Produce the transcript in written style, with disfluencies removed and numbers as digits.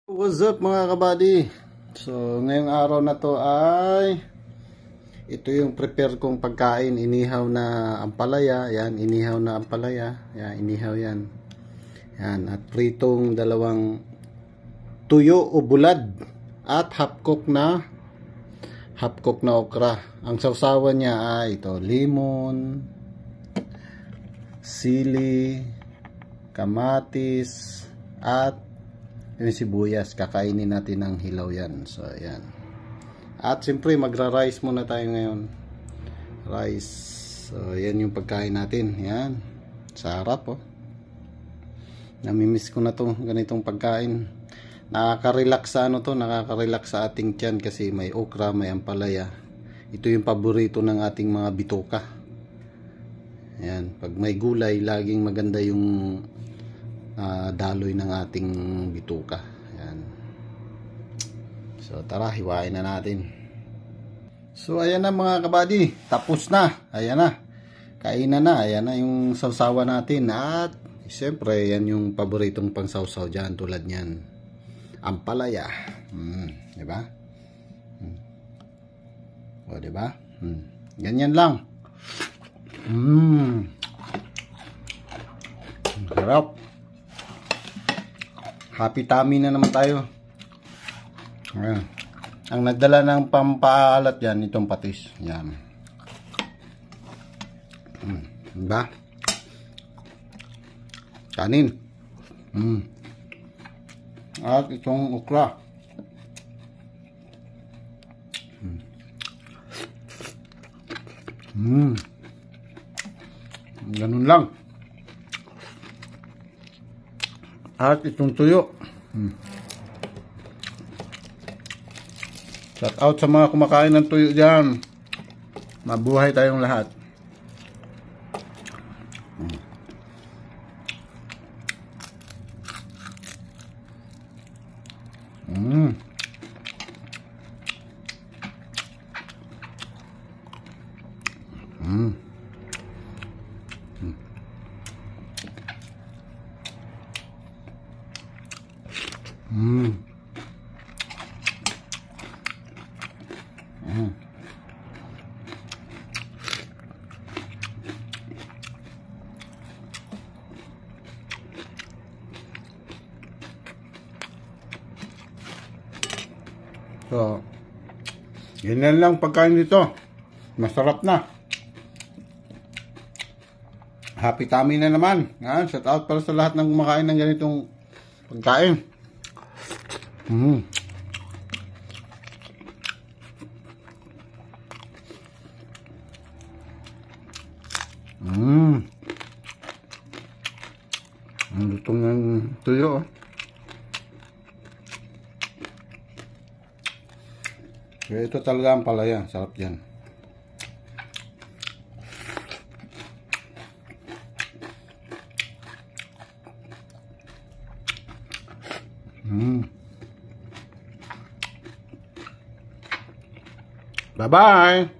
What's up mga kabady? So ngayong araw na to ay ito yung prepare kong pagkain. Inihaw na ampalaya. Yan, inihaw na ampalaya. Yan, inihaw yan. Yan, at pritong dalawang tuyo o bulad at half cook na okra. Ang sausawan niya ay ito, limon, sili, kamatis at yung sibuyas. Kakainin natin ng hilaw yan. So ayan. At siyempre magra-rice muna tayo ngayon. Rice. So yan yung pagkain natin. Yan. Sarap oh. Namimiss ko na to ganitong pagkain. Nakaka-relax sa ano to, nakaka-relax sa ating tiyan kasi may okra, may ampalaya. Ito yung paborito ng ating mga bituka. Yan, pag may gulay, laging maganda yung daloy ng ating bituka. Yan. So tara, hiwain na natin. So ayan na mga kabady, tapos na. Ayan na. Kainan na. Ayan na yung sawsawa natin. At siyempre, yan yung paboritong pangsawsaw dyan, tulad nyan, ampalaya. Diba? O diba? Ganyan lang. Sarap. Happy tummy na naman tayo. Ayan. Ang nagdala ng pampaalat yan, itong patis. Yan. Diba? Kanin. At itong okra. Ganun lang. At itong tuyo. Shout out sa mga kumakain ng tuyo dyan. Mabuhay tayong lahat. So, ganyan lang pagkain dito. Masarap na. Happy tummy na naman. Yan, shout out para sa lahat ng kumakain ng ganitong pagkain. Ang lutong ng tuyo. Kaya ito talaga ang palaya. Sarap yan. Bye-bye!